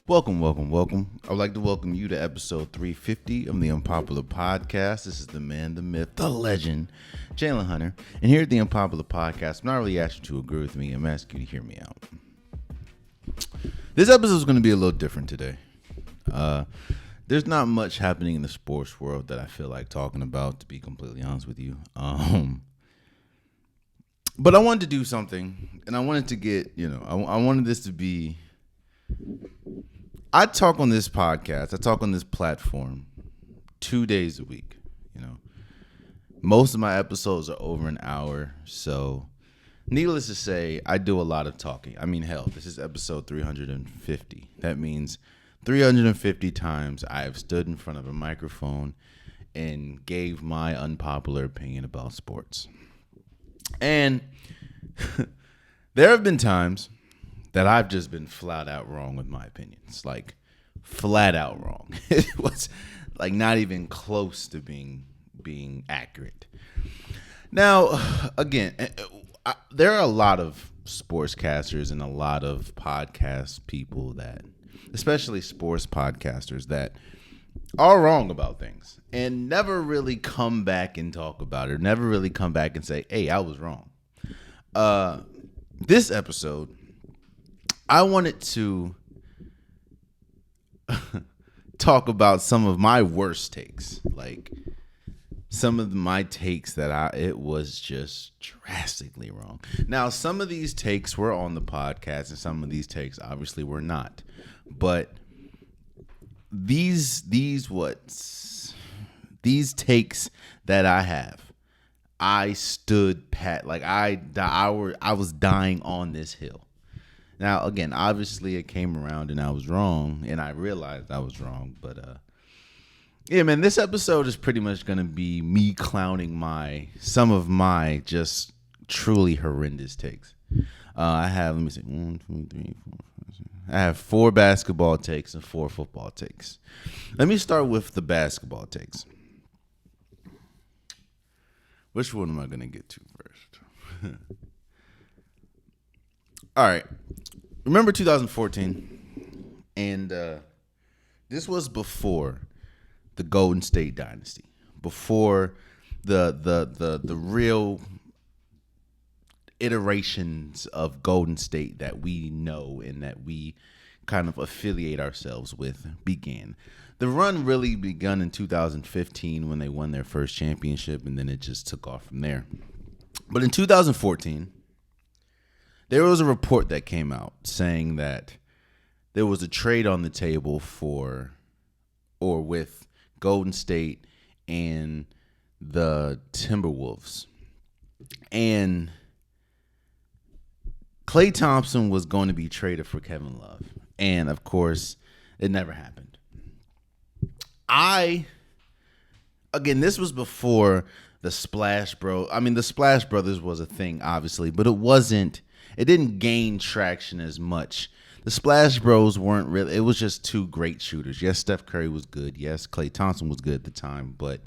Welcome. I would like to welcome you to episode 350 of the Unpopular Podcast. This is the man, the myth, the legend, Jalen Hunter. And here at the Unpopular Podcast, I'm not really asking you to agree with me. I'm asking you to hear me out. This episode is going to be a little different today. There's not much happening in the sports world that I feel like talking about, to be completely honest with you. But I wanted to do something, and I wanted to get, I wanted this to be... I talk on this podcast, I talk on this platform 2 days a week, Most of my episodes are over an hour, so needless to say, I do a lot of talking. I mean, hell, this is episode 350. That means 350 times I have stood in front of a microphone and gave my unpopular opinion about sports. And there have been times that I've just been flat out wrong with my opinions, like flat out wrong. It was like not even close to being accurate. Now, again, there are a lot of sportscasters and a lot of podcast people that, especially sports podcasters, that are wrong about things and never really come back and talk about it, never really come back and say, hey, I was wrong. This episode, I wanted to talk about some of my worst takes, like some of my takes that it was just drastically wrong. Now, some of these takes were on the podcast and some of these takes obviously were not. But these takes that I have, I stood pat, like I was dying on this hill. Now, again, obviously it came around and I was wrong, and I realized I was wrong. But yeah, man, this episode is pretty much gonna be me clowning some of my just truly horrendous takes. I have, let me see, 1, 2, 3, 4, 5, 6. I have 4 basketball takes and 4 football takes. Let me start with the basketball takes. Which one am I gonna get to first? All right. Remember 2014? And this was before the Golden State dynasty, before the real iterations of Golden State that we know and that we kind of affiliate ourselves with began. The run really begun in 2015 when they won their first championship, and then it just took off from there. But in 2014, there was a report that came out saying that there was a trade on the table with Golden State and the Timberwolves. And Klay Thompson was going to be traded for Kevin Love. And, of course, it never happened. Again, this was before the Splash Bros. I mean, the Splash Brothers was a thing, obviously, but it didn't gain traction as much. The Splash Bros weren't really, it was just 2 great shooters. Yes, Steph Curry was good. Yes, Klay Thompson was good at the time. But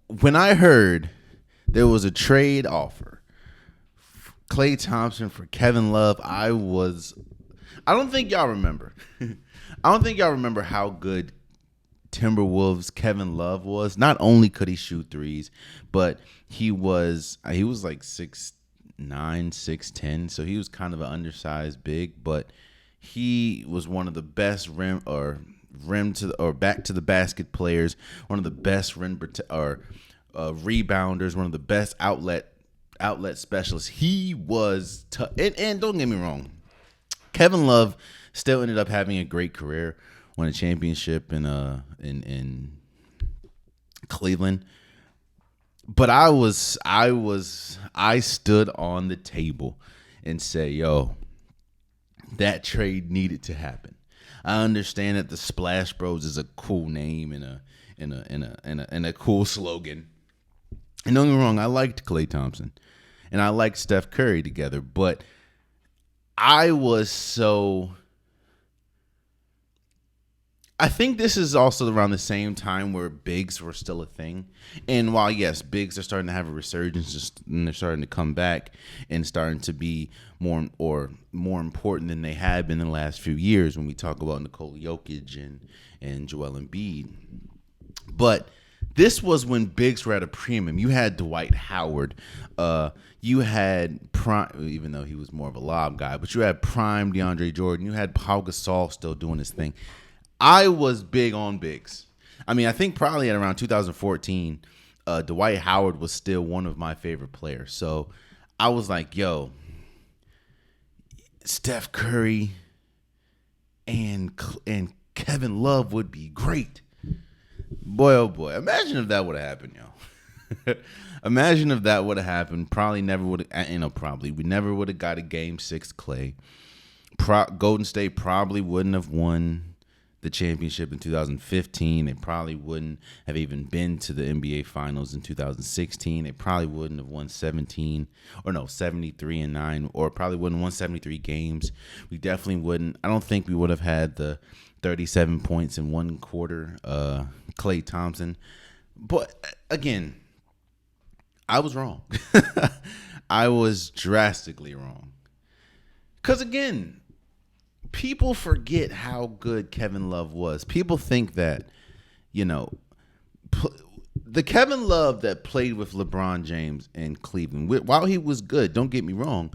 when I heard there was a trade offer, Klay Thompson for Kevin Love, I don't think y'all remember. I don't think y'all remember how good Timberwolves Kevin Love was. Not only could he shoot threes, but he was like 6'9", 6'10", so he was kind of an undersized big, but he was one of the best rim to back to the basket players, one of the best rebounders, one of the best outlet specialists. He was and don't get me wrong, Kevin Love still ended up having a great career, won a championship in Cleveland. But I stood on the table and said, yo, that trade needed to happen. I understand that the Splash Bros is a cool name and a cool slogan. And don't get me wrong, I liked Klay Thompson and I liked Steph Curry together, but I was so I think this is also around the same time where bigs were still a thing. And while, yes, bigs are starting to have a resurgence, and they're starting to come back and starting to be more important than they have been in the last few years when we talk about Nikola Jokic and Joel Embiid. But this was when bigs were at a premium. You had Dwight Howard. You had prime, even though he was more of a lob guy, but you had prime DeAndre Jordan. You had Pau Gasol still doing his thing. I was big on bigs. I mean, I think probably at around 2014, Dwight Howard was still one of my favorite players. So I was like, yo, Steph Curry and Kevin Love would be great. Boy, oh boy. Imagine if that would have happened, yo. Imagine if that would have happened. Probably never would have, probably. We never would have got a Game 6 Clay. Golden State probably wouldn't have won the championship in 2015. They probably wouldn't have even been to the NBA Finals in 2016. They probably wouldn't have won 73-9, or probably wouldn't have won 73 games. We definitely wouldn't. I don't think we would have had the 37 points in one quarter, Klay Thompson. But again, I was wrong. I was drastically wrong. Because again, people forget how good Kevin Love was. People think that, the Kevin Love that played with LeBron James in Cleveland, while he was good, don't get me wrong,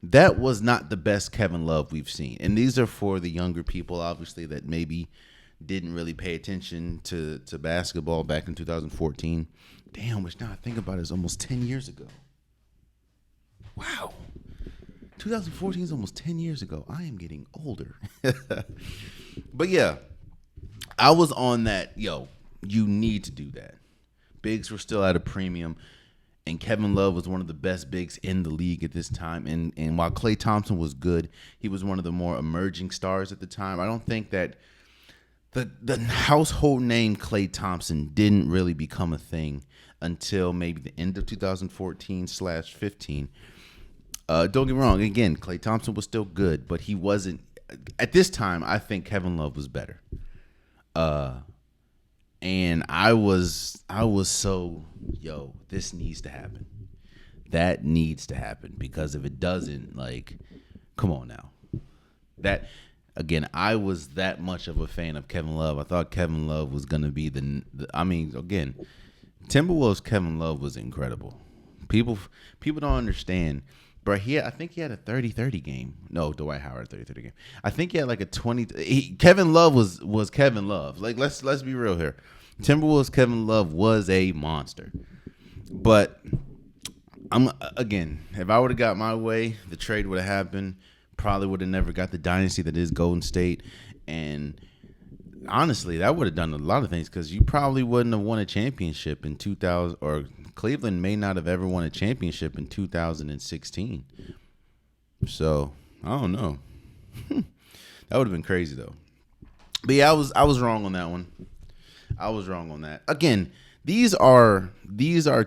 that was not the best Kevin Love we've seen. And these are for the younger people, obviously, that maybe didn't really pay attention to basketball back in 2014. Damn, which now I think about it is almost 10 years ago. Wow. 2014 is almost 10 years ago. I am getting older. But yeah, I was on that, yo, you need to do that. Bigs were still at a premium, and Kevin Love was one of the best bigs in the league at this time. And while Klay Thompson was good, he was one of the more emerging stars at the time. I don't think that the household name Klay Thompson didn't really become a thing until maybe the end of 2014/15. Don't get me wrong. Again, Klay Thompson was still good, but he wasn't. At this time, I think Kevin Love was better. And I was so, yo, this needs to happen. That needs to happen, because if it doesn't, like, come on now. That, again, I was that much of a fan of Kevin Love. I thought Kevin Love was going to be again, Timberwolves Kevin Love was incredible. People don't understand. Bro, I think he had a 30-30 game. No, Dwight Howard 30-30 game. I think he had like a 20. Kevin Love was Kevin Love. Like, let's be real here. Timberwolves Kevin Love was a monster. But if I would have got my way, the trade would have happened. Probably would have never got the dynasty that is Golden State. And honestly, that would have done a lot of things, because you probably wouldn't have won a championship in 2000, or Cleveland may not have ever won a championship in 2016. So, I don't know. That would have been crazy, though. But yeah, I was wrong on that one. I was wrong on that. Again, these are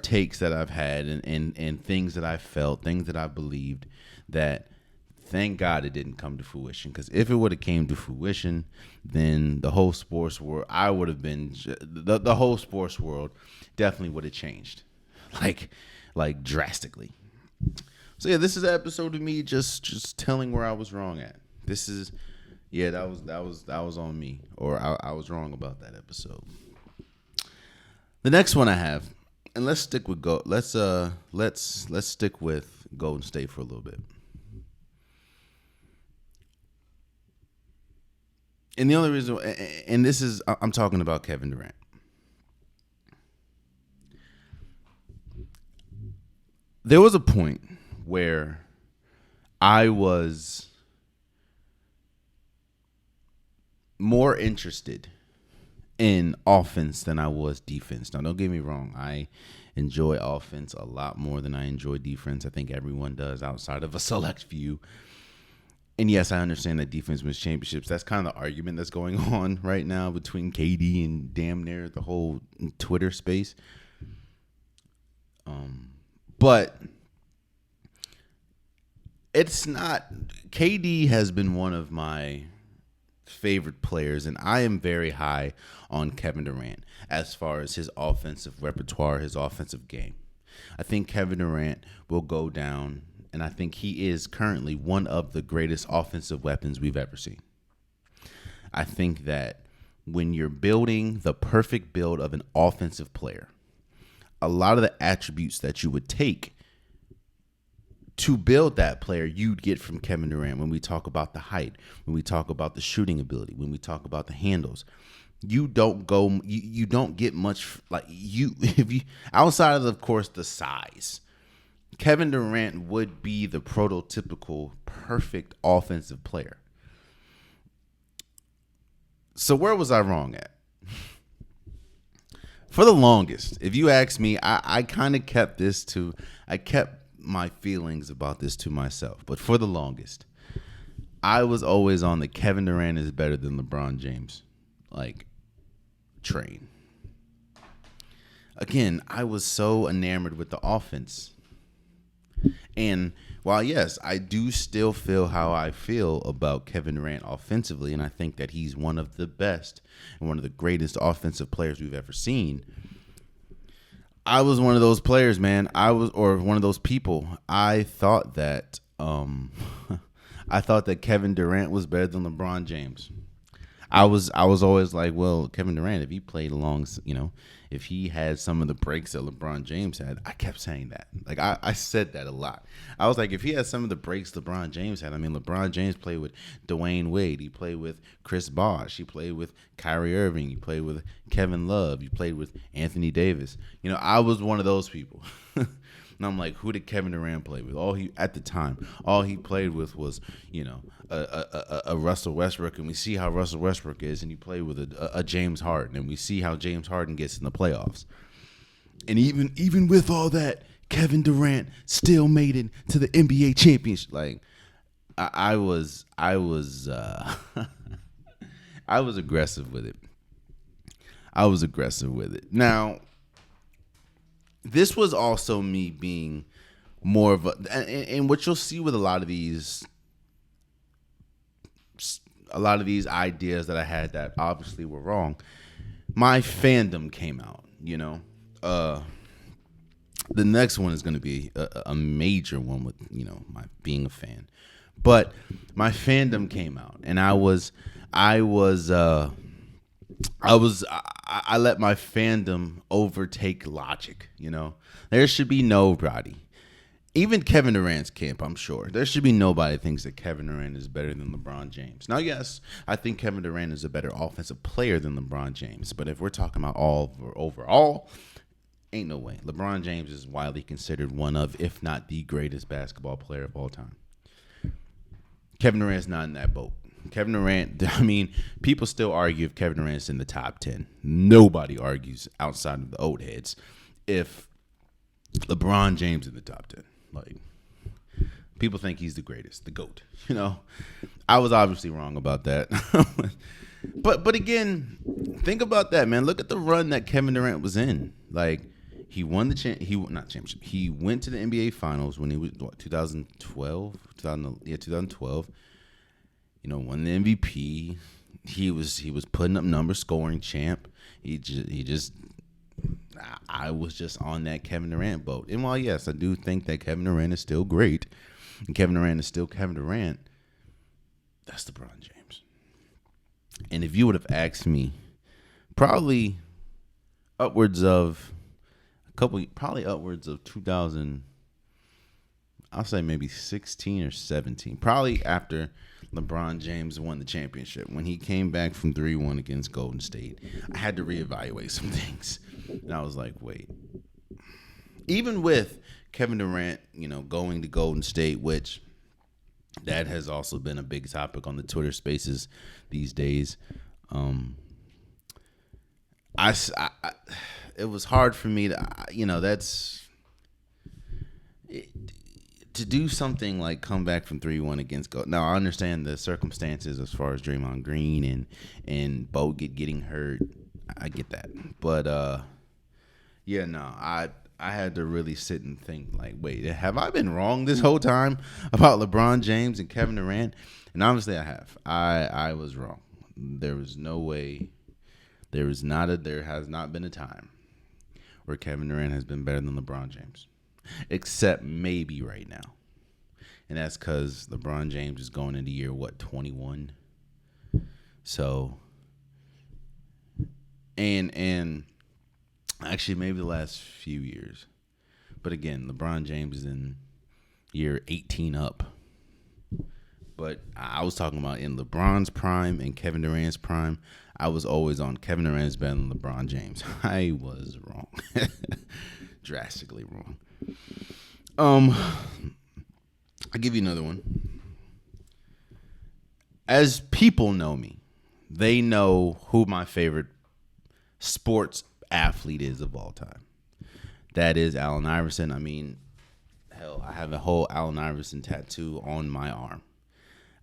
takes that I've had and things that I felt, things that I believed, that thank God it didn't come to fruition. Because if it would have came to fruition, then the whole sports world, I would have been, the whole sports world definitely would have changed. Like drastically. So yeah, this is an episode of me just telling where I was wrong at. This is, yeah, that was on me, or I was wrong about that episode. The next one I have, and let's stick with let's stick with Golden State for a little bit. And the only reason, and this is, I'm talking about Kevin Durant. There was a point where I was more interested in offense than I was defense. Now, don't get me wrong. I enjoy offense a lot more than I enjoy defense. I think everyone does, outside of a select few. And yes, I understand that defense wins championships. That's kind of the argument that's going on right now between KD and damn near the whole Twitter space. But it's not. KD has been one of my favorite players, and I am very high on Kevin Durant as far as his offensive repertoire, his offensive game. I think Kevin Durant will go down, and I think he is currently one of the greatest offensive weapons we've ever seen. I think that when you're building the perfect build of an offensive player, a lot of the attributes that you would take to build that player, you'd get from Kevin Durant. When we talk about the height, when we talk about the shooting ability, when we talk about the handles, you don't get much like if you outside of course the size. Kevin Durant would be the prototypical perfect offensive player. So where was I wrong at? For the longest, if you ask me, I kind of kept my feelings about this to myself. But for the longest, I was always on the Kevin Durant is better than LeBron James, train. Again, I was so enamored with the offense. And while, yes, I do still feel how I feel about Kevin Durant offensively, and I think that he's one of the best and one of the greatest offensive players we've ever seen, I was one of those players, man. Or one of those people. I thought that Kevin Durant was better than LeBron James. I was always like, well, Kevin Durant, if he played along, if he had some of the breaks that LeBron James had, I kept saying that. I said that a lot. I was like, if he had some of the breaks LeBron James had, LeBron James played with Dwayne Wade. He played with Chris Bosh. He played with Kyrie Irving. He played with Kevin Love. He played with Anthony Davis. I was one of those people. And I'm like, who did Kevin Durant play with? All he played with was, a Russell Westbrook, and we see how Russell Westbrook is, and he played with a James Harden, and we see how James Harden gets in the playoffs. And even with all that, Kevin Durant still made it to the NBA championship. I was I was aggressive with it. Now, this was also me being more of and what you'll see with a lot of these ideas that I had that obviously were wrong. My fandom came out, the next one is going to be a major one with, my being a fan, but my fandom came out, and I let my fandom overtake logic. There should be nobody, even Kevin Durant's camp, I'm sure there should be nobody that thinks that Kevin Durant is better than LeBron James. Now, yes, I think Kevin Durant is a better offensive player than LeBron James, but if we're talking about overall, ain't no way. LeBron James is widely considered one of, if not the greatest basketball player of all time. Kevin Durant's not in that boat. Kevin Durant, people still argue if Kevin Durant's in the top 10. Nobody argues outside of the old heads if LeBron James in the top 10. People think he's the greatest, the GOAT. I was obviously wrong about that. But again, think about that, man. Look at the run that Kevin Durant was in. He won not championship. He went to the NBA Finals when he was 2012. 2012. Won the MVP. He was putting up numbers, scoring champ. I was just on that Kevin Durant boat. And while, yes, I do think that Kevin Durant is still great, and Kevin Durant is still Kevin Durant, that's LeBron James. And if you would have asked me, probably upwards of 2000, I'll say maybe 16 or 17, probably after LeBron James won the championship, when he came back from 3-1 against Golden State, I had to reevaluate some things. And I was like, wait. Even with Kevin Durant, going to Golden State, which that has also been a big topic on the Twitter Spaces these days. It was hard for me to, to do something like come back from 3-1 against Golden. Now, I understand the circumstances as far as Draymond Green and Bogut getting hurt. I get that. But, I had to really sit and think, wait, have I been wrong this whole time about LeBron James and Kevin Durant? And obviously I have. I was wrong. there is no way, there has not been a time where Kevin Durant has been better than LeBron James, except maybe right now. And that's because LeBron James is going into year, 21? So, and actually maybe the last few years. But again, LeBron James is in year 18 up. But I was talking about in LeBron's prime and Kevin Durant's prime. I was always on Kevin Durant's better than LeBron James. I was wrong. Drastically wrong. I'll give you another one. As people know me, they know who my favorite sports athlete is of all time. That is Allen Iverson. I mean, hell, I have a whole Allen Iverson tattoo on my arm.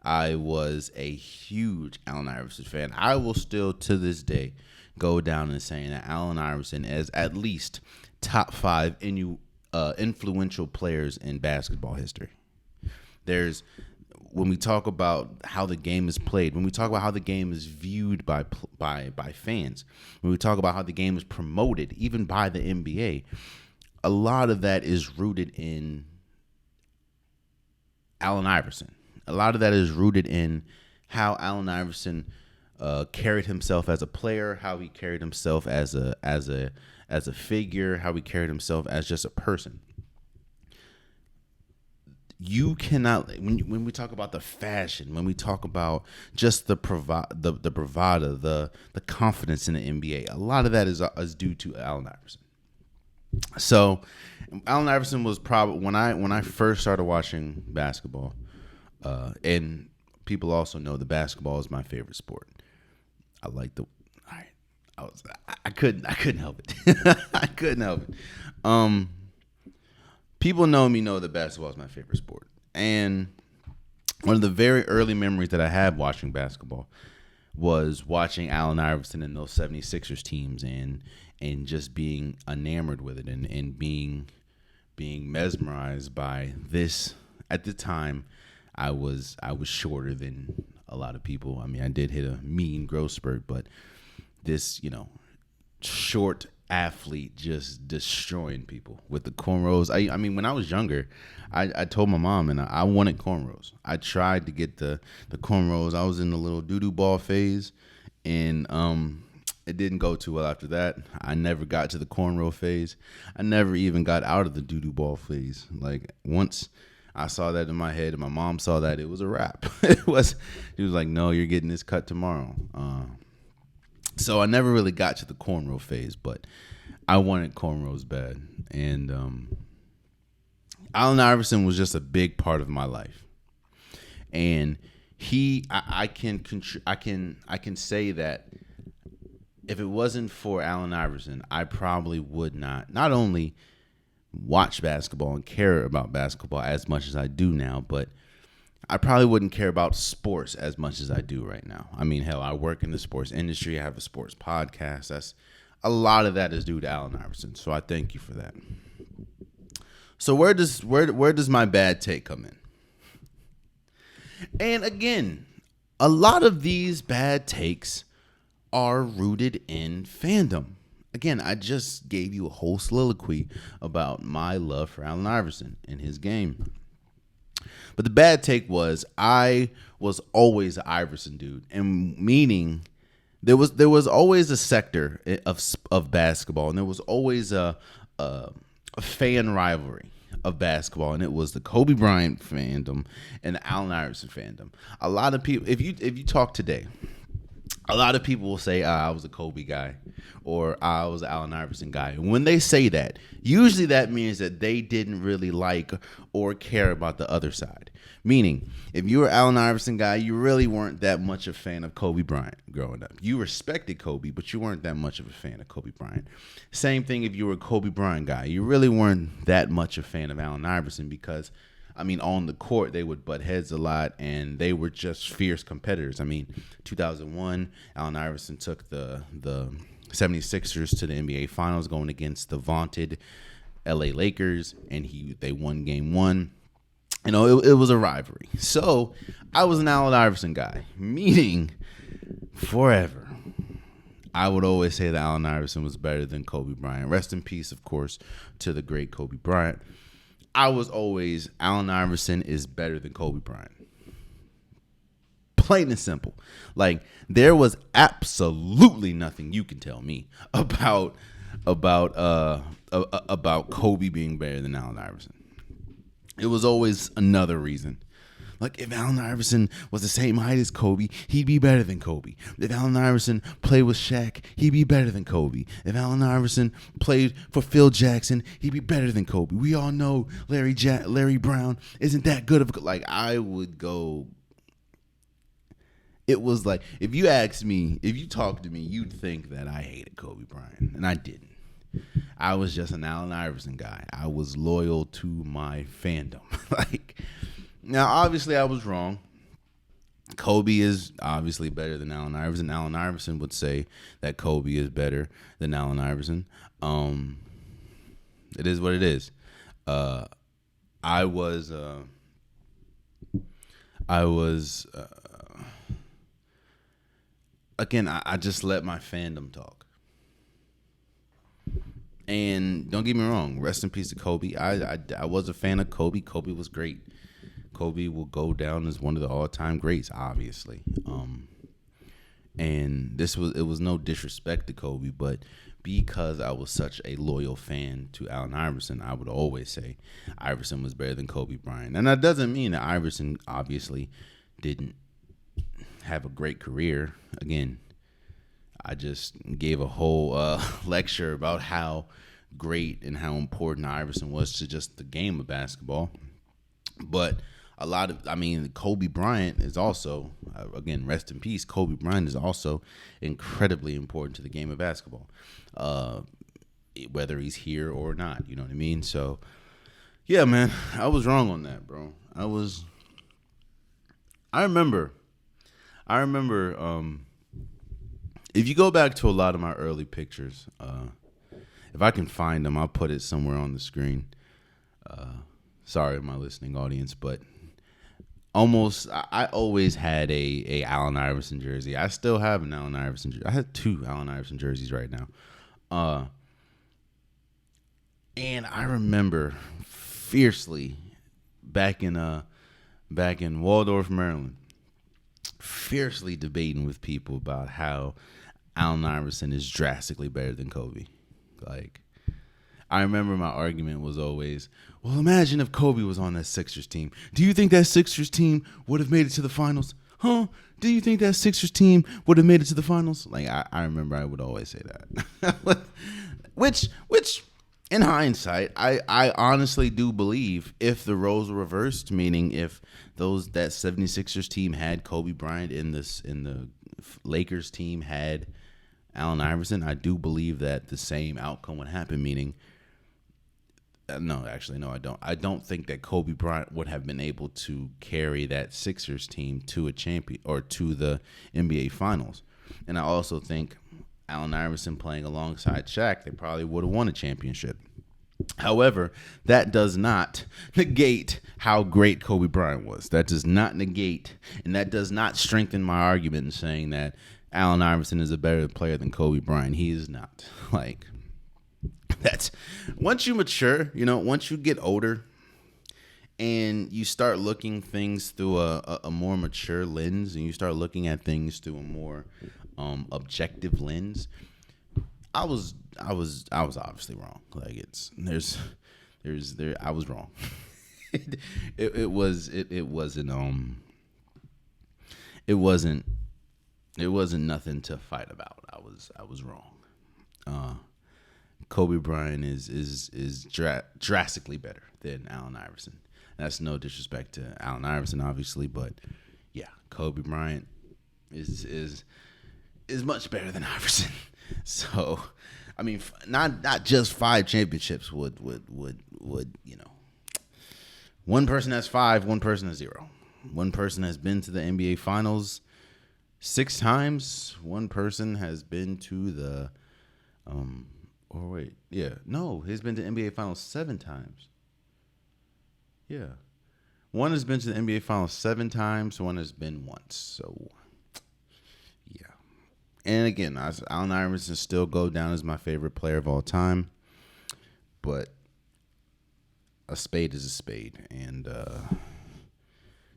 I was a huge Allen Iverson fan. I will still, to this day, go down and saying that Allen Iverson is at least top 5 influential players in basketball history. When we talk about how the game is played, when we talk about how the game is viewed by fans, when we talk about how the game is promoted, even by the NBA, a lot of that is rooted in Allen Iverson. A lot of that is rooted in how Allen Iverson carried himself as a player, how he carried himself as a figure, how he carried himself as just a person. You cannot, when we talk about the fashion, when we talk about just the bravado, the confidence in the NBA, a lot of that is due to Allen Iverson. So, Allen Iverson was probably when I first started watching basketball. And people also know that basketball is my favorite sport. I like I couldn't help it. I couldn't help it. People know that basketball is my favorite sport. And one of the very early memories that I had watching basketball was watching Allen Iverson and those 76ers teams and just being enamored with it and being mesmerized by this. At the time, I was shorter than a lot of people. I mean, I did hit a mean growth spurt, but this, short athlete just destroying people with the cornrows. I mean, when I was younger, I told my mom and I wanted cornrows. I tried to get the cornrows. I was in the little doo-doo ball phase, and it didn't go too well after that. I never got to the cornrow phase. I never even got out of the doo-doo ball phase. Like, once I saw that in my head, and my mom saw that, it was a wrap. She was like, "No, you're getting this cut tomorrow." So I never really got to the cornrow phase, but I wanted cornrows bad. And Allen Iverson was just a big part of my life. And I can say that if it wasn't for Allen Iverson, I probably would not only watch basketball and care about basketball as much as I do now, but I probably wouldn't care about sports as much as I do right now. I mean, hell, I work in the sports industry. I have a sports podcast. That's a lot of that is due to Allen Iverson. So I thank you for that. So where does my bad take come in? And again, a lot of these bad takes are rooted in fandom. Again, I just gave you a whole soliloquy about my love for Allen Iverson and his game. But the bad take was I was always an Iverson dude, and meaning there was always a sector of basketball, and there was always a fan rivalry of basketball, and it was the Kobe Bryant fandom and the Allen Iverson fandom. A lot of people, if you talk today, a lot of people will say, I was a Kobe guy or I was an Allen Iverson guy. And when they say that, usually that means that they didn't really like or care about the other side. Meaning, if you were an Allen Iverson guy, you really weren't that much a fan of Kobe Bryant growing up. You respected Kobe, but you weren't that much of a fan of Kobe Bryant. Same thing if you were a Kobe Bryant guy. You really weren't that much a fan of Allen Iverson because, I mean, on the court, they would butt heads a lot, and they were just fierce competitors. I mean, 2001, Allen Iverson took the 76ers to the NBA Finals going against the vaunted LA Lakers, and they won game one. You know, it was a rivalry. So I was an Allen Iverson guy, meaning forever, I would always say that Allen Iverson was better than Kobe Bryant. Rest in peace, of course, to the great Kobe Bryant. I was always, Allen Iverson is better than Kobe Bryant. Plain and simple. Like, there was absolutely nothing you can tell me about Kobe being better than Allen Iverson. It was always another reason. Like, if Allen Iverson was the same height as Kobe, he'd be better than Kobe. If Allen Iverson played with Shaq, he'd be better than Kobe. If Allen Iverson played for Phil Jackson, he'd be better than Kobe. We all know Larry Brown isn't that good of a... Like, I would go... It was like, if you asked me, if you talked to me, you'd think that I hated Kobe Bryant, and I didn't. I was just an Allen Iverson guy. I was loyal to my fandom. Like... Now, obviously, I was wrong. Kobe is obviously better than Allen Iverson. Allen Iverson would say that Kobe is better than Allen Iverson. It is what it is. I was again, I just let my fandom talk. And don't get me wrong, rest in peace to Kobe. I was a fan of Kobe. Kobe was great. Kobe will go down as one of the all-time greats, obviously. And it was no disrespect to Kobe, but because I was such a loyal fan to Allen Iverson, I would always say Iverson was better than Kobe Bryant. And that doesn't mean that Iverson obviously didn't have a great career. Again, I just gave a whole lecture about how great and how important Iverson was to just the game of basketball. But Kobe Bryant is also, again, rest in peace, Kobe Bryant is also incredibly important to the game of basketball, whether he's here or not, you know what I mean? So, yeah, man, I was wrong on that, bro. I remember, if you go back to a lot of my early pictures, if I can find them, I'll put it somewhere on the screen. Sorry, my listening audience, but I always had a Allen Iverson jersey. I still have an Allen Iverson jersey. I have 2 Allen Iverson jerseys right now. And I remember fiercely back in Waldorf, Maryland, fiercely debating with people about how Allen Iverson is drastically better than Kobe. Like, I remember my argument was always, well, imagine if Kobe was on that Sixers team. Do you think that Sixers team would have made it to the finals? Huh? Do you think that Sixers team would have made it to the finals? Like, I remember I would always say that. which in hindsight, I honestly do believe if the roles were reversed, meaning if that 76ers team had Kobe Bryant and the Lakers team had Allen Iverson, I do believe that the same outcome would happen, meaning no, actually, no, I don't. I don't think that Kobe Bryant would have been able to carry that Sixers team to a champion or to the NBA Finals. And I also think Allen Iverson playing alongside Shaq, they probably would have won a championship. However, that does not negate how great Kobe Bryant was. That does not negate, and that does not strengthen my argument in saying that Allen Iverson is a better player than Kobe Bryant. He is not. Like, that's once you mature, once you get older and you start looking things through a more mature lens, and you start looking at things through a more objective lens, I was obviously wrong. Like, I was wrong. It wasn't nothing to fight about. I was wrong. Kobe Bryant is drastically better than Allen Iverson. That's no disrespect to Allen Iverson, obviously, but yeah, Kobe Bryant is much better than Iverson. So, I mean, not just 5 championships would one person has 5, one person has 0. One person has been to the NBA Finals 6 times. One person has been to the he's been to the NBA Finals 7 times. Yeah. One has been to the NBA Finals 7 times. One has been once. So, yeah. And again, Allen Iverson still go down as my favorite player of all time. But a spade is a spade. And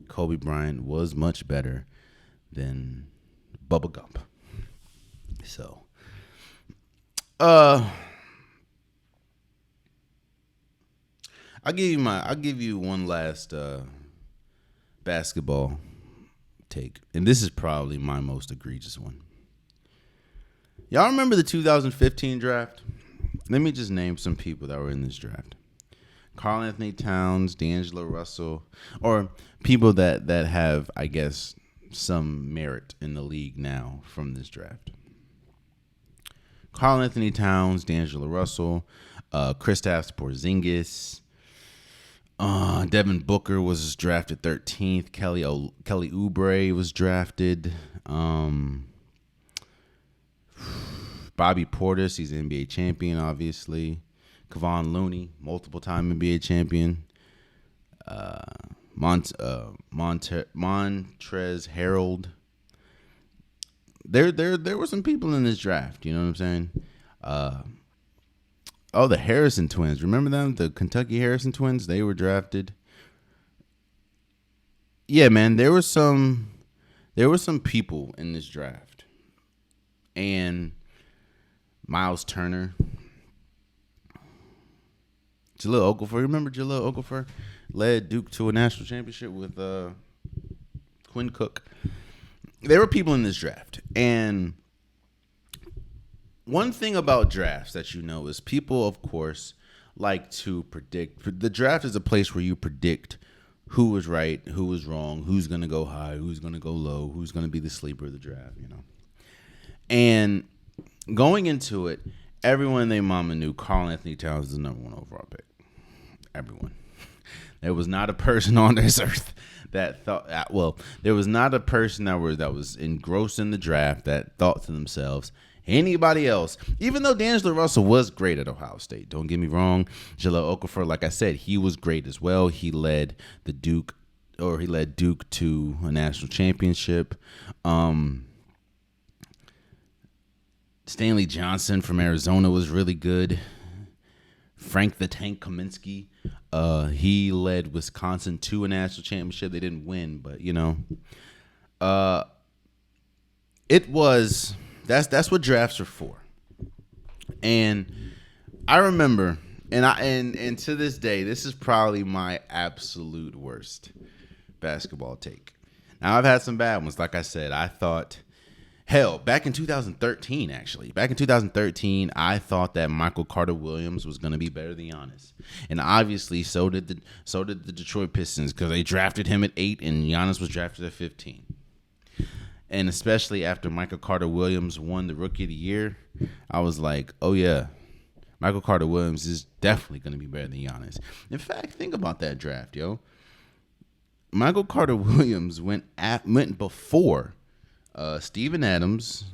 Kobe Bryant was much better than Bubba Gump. So, I'll give you one last basketball take, and this is probably my most egregious one. Y'all remember the 2015 draft? Let me just name some people that were in this draft. Karl Anthony Towns, D'Angelo Russell, or people that have, I guess, some merit in the league now from this draft. Karl Anthony Towns, D'Angelo Russell, Kristaps Porzingis, Devin Booker was drafted 13th. Kelly Oubre was drafted. Bobby Portis, he's an NBA champion, obviously. Kevon Looney, multiple-time NBA champion. Montrezl Harrell. There were some people in this draft. You know what I'm saying? The Harrison twins. Remember them? The Kentucky Harrison twins? They were drafted. Yeah, man. There were some people in this draft. And Miles Turner. Jahlil Okafor. Remember Jahlil Okafor? Led Duke to a national championship with Quinn Cook. There were people in this draft. And one thing about drafts that you know is people, of course, like to predict. The draft is a place where you predict who was right, who was wrong, who's going to go high, who's going to go low, who's going to be the sleeper of the draft, you know. And going into it, everyone and their mama knew Karl Anthony Towns was the number 1 overall pick. Everyone. There was not a person on this earth that thought, there was not a person that was engrossed in the draft that thought to themselves, anybody else, even though D'Angelo Russell was great at Ohio State. Don't get me wrong. Jahlil Okafor, like I said, he was great as well. He led Duke to a national championship. Stanley Johnson from Arizona was really good. Frank the Tank Kaminsky, he led Wisconsin to a national championship. They didn't win, but you know, that's what drafts are for. And I remember, and to this day, this is probably my absolute worst basketball take. Now I've had some bad ones. Like I said, I thought. Hell, back in 2013, actually. Back in 2013, I thought that Michael Carter-Williams was going to be better than Giannis. And obviously, so did the Detroit Pistons because they drafted him at 8 and Giannis was drafted at 15. And especially after Michael Carter-Williams won the Rookie of the Year, I was like, oh yeah, Michael Carter-Williams is definitely going to be better than Giannis. In fact, think about that draft, yo. Michael Carter-Williams went before Steven Adams,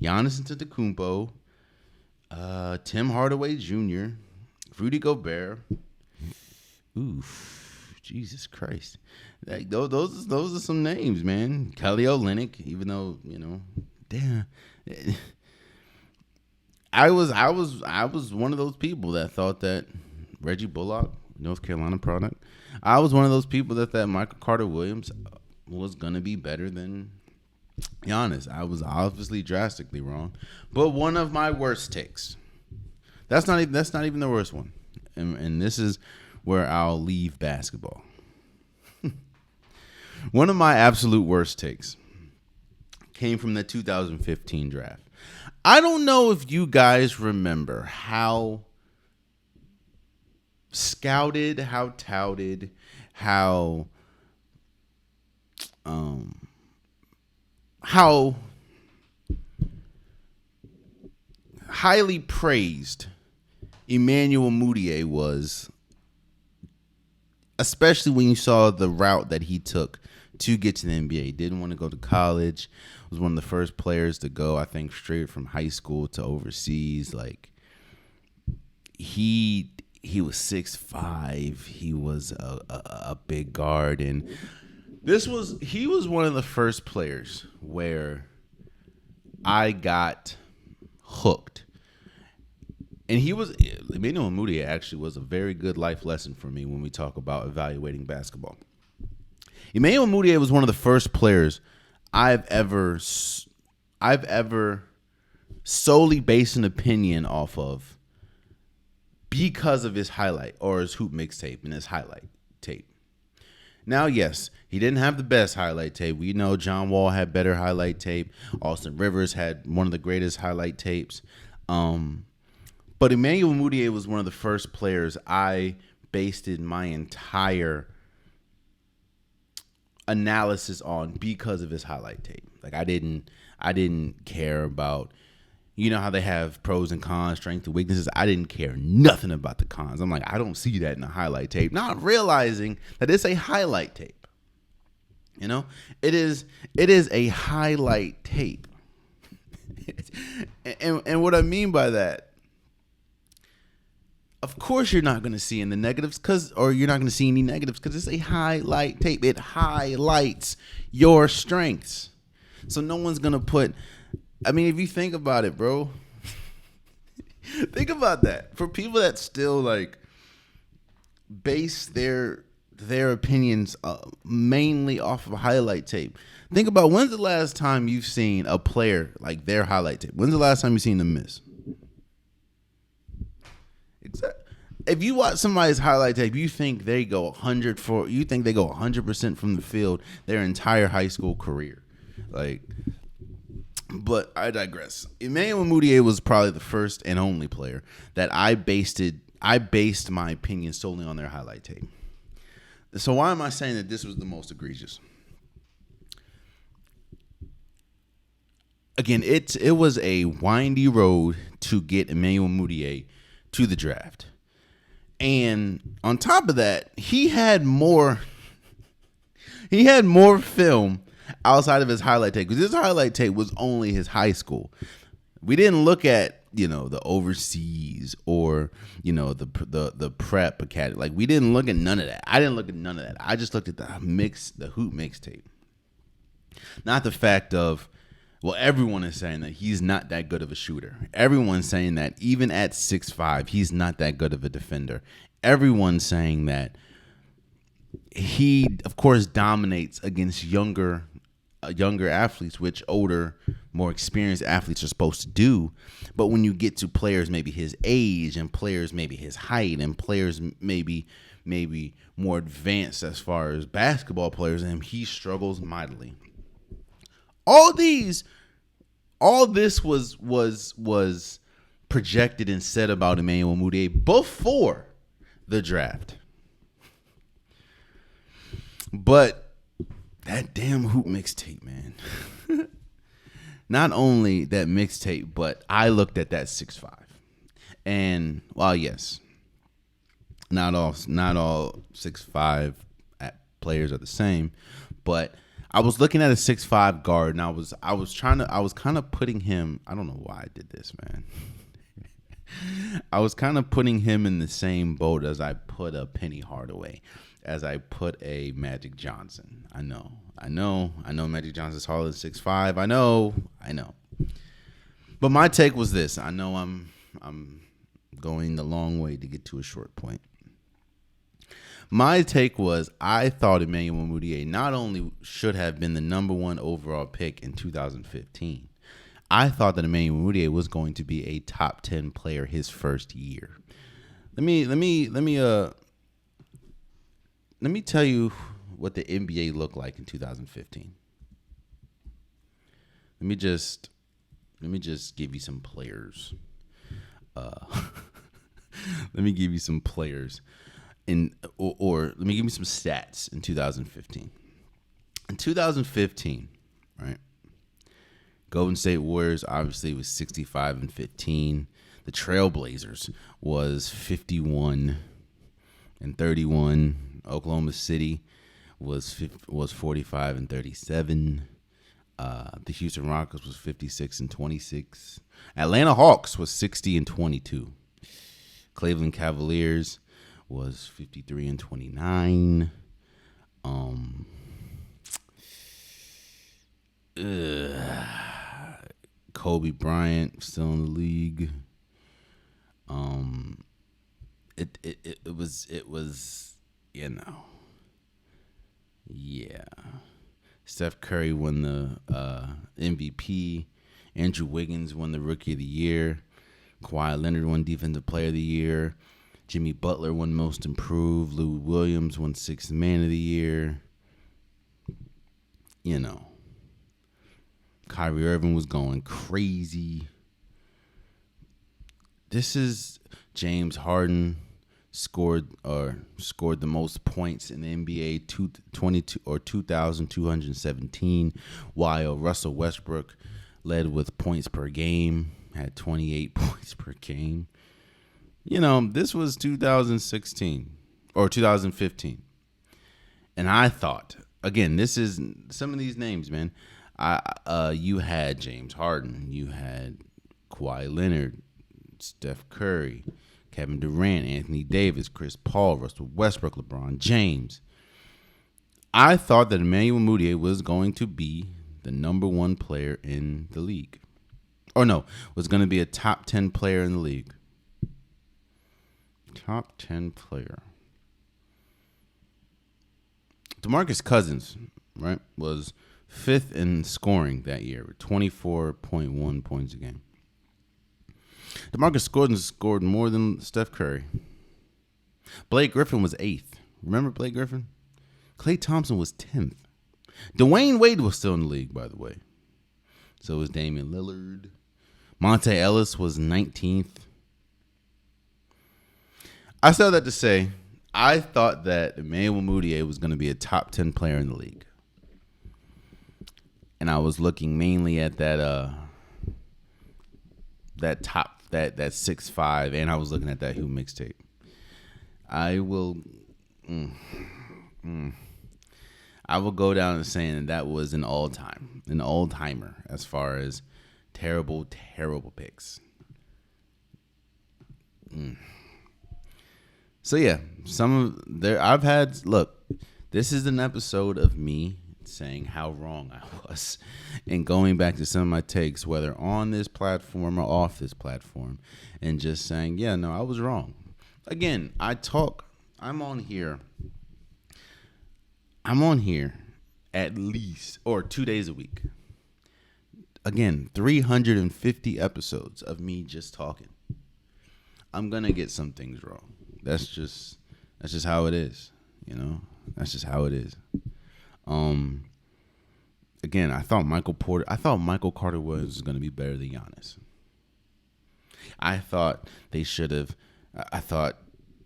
Giannis Antetokounmpo, Tim Hardaway Jr., Rudy Gobert. Oof, Jesus Christ! Like, those are some names, man. Kelly Olynyk, even though damn, I was one of those people that thought that Reggie Bullock, North Carolina product. I was one of those people that Michael Carter Williams was gonna be better than Giannis. I was obviously drastically wrong, but one of my worst takes. That's not even the worst one, and this is where I'll leave basketball. One of my absolute worst takes came from the 2015 draft. I don't know if you guys remember how scouted, how touted, how highly praised Emmanuel Mudiay was, especially when you saw the route that he took to get to the NBA. He didn't want to go to college. Was one of the first players to go, I think, straight from high school to overseas. Like, he was 6'5". He was a big guard, and he was one of the first players where I got hooked. And Emmanuel Mudiay actually was a very good life lesson for me when we talk about evaluating basketball. Emmanuel Mudiay was one of the first players I've ever solely based an opinion off of because of his highlight or his hoop mixtape and his highlight tape. Now, yes, he didn't have the best highlight tape. We know John Wall had better highlight tape. Austin Rivers had one of the greatest highlight tapes. But Emmanuel Mudiay was one of the first players I based my entire analysis on because of his highlight tape. Like I didn't care about, you know how they have pros and cons, strengths and weaknesses. I didn't care nothing about the cons. I'm like, I don't see that in a highlight tape. Not realizing that it's a highlight tape. You know, it is a highlight tape. and what I mean by that, of course you're not going to see in the negatives or you're not going to see any negatives because it's a highlight tape. It highlights your strengths. So no one's going to put, I mean, if you think about it, bro, think about that. For people that still like base their opinions mainly off of a highlight tape. Think about when's the last time you've seen a player like their highlight tape? When's the last time you've seen them miss? Exactly. If you watch somebody's highlight tape, you think they go 100% from the field their entire high school career. Like, but I digress. Emmanuel Mudiay was probably the first and only player that I based my opinion solely on their highlight tape. So why am I saying that this was the most egregious? Again, it was a windy road to get Emmanuel Mudiay to the draft. And on top of that, he had more film outside of his highlight tape, because his highlight tape was only his high school. We didn't look at, the overseas or, the prep academy. Like, we didn't look at none of that. I didn't look at none of that. I just looked at the hoop mixtape. Not the fact of, well, everyone is saying that he's not that good of a shooter. Everyone's saying that even at 6'5", he's not that good of a defender. Everyone's saying that he, of course, dominates against younger athletes, which older, more experienced athletes are supposed to do. But when you get to players maybe his age and players maybe his height and players maybe more advanced as far as basketball players, and he struggles mightily. All this was projected and said about Emmanuel Mudiay before the draft. But that damn hoop mixtape, man. Not only that mixtape, but I looked at that 6'5", and while yes, not all 6'5" players are the same, but I was looking at a 6'5" guard, and I was kind of putting him. I don't know why I did this, man. I was kind of putting him in the same boat as I put a Penny Hardaway, as I put a Magic Johnson. I know. Magic Johnson's taller than 6'5". I know. But my take was this. I know I'm going the long way to get to a short point. My take was I thought Emmanuel Mudiay not only should have been the number 1 overall pick in 2015, I thought that Emmanuel Mudiay was going to be a top 10 player his first year. Let me tell you what the NBA looked like in 2015. Let me just give you some players. Let me give you some players. Or let me give you some stats in 2015. In 2015, right? Golden State Warriors obviously was 65-15. The Trailblazers was 51-31. Oklahoma City was 45-37. The Houston Rockets was 56-26. Atlanta Hawks was 60-22. Cleveland Cavaliers was 53-29. Kobe Bryant still in the league. It was yeah. Steph Curry won the MVP. Andrew Wiggins won the Rookie of the Year. Kawhi Leonard won Defensive Player of the Year. Jimmy Butler won Most Improved. Lou Williams won Sixth Man of the Year. Kyrie Irving was going crazy. This is James Harden scored the most points in the NBA 2,217, while Russell Westbrook led with points per game, had 28 points per game. This was 2016 or 2015. And I thought, again, this is some of these names, man. You had James Harden, you had Kawhi Leonard, Steph Curry, Kevin Durant, Anthony Davis, Chris Paul, Russell Westbrook, LeBron James. I thought that Emmanuel Mudiay was going to be the number one player in the league. Or no, was going to be a top 10 player in the league. Top 10 player. DeMarcus Cousins, right, was fifth in scoring that year with 24.1 points a game. DeMarcus Cousins scored more than Steph Curry. Blake Griffin was eighth. Remember Blake Griffin? Klay Thompson was 10th. Dwayne Wade was still in the league, by the way. So was Damian Lillard. Monte Ellis was 19th. I said that to say, I thought that Emmanuel Mudiay was going to be a top 10 player in the league. And I was looking mainly at that top, that 6'5", and I was looking at that Who mixtape. I will go down to saying that was an all-timer as far as terrible picks. So yeah, this is an episode of me saying how wrong I was and going back to some of my takes, whether on this platform or off this platform, and just saying, yeah, no, I was wrong. Again, I'm on here at least, or 2 days a week. Again, 350 episodes of me just talking. I'm going to get some things wrong. That's just how it is, That's just how it is. Again, I thought Michael Carter was going to be better than Giannis. I thought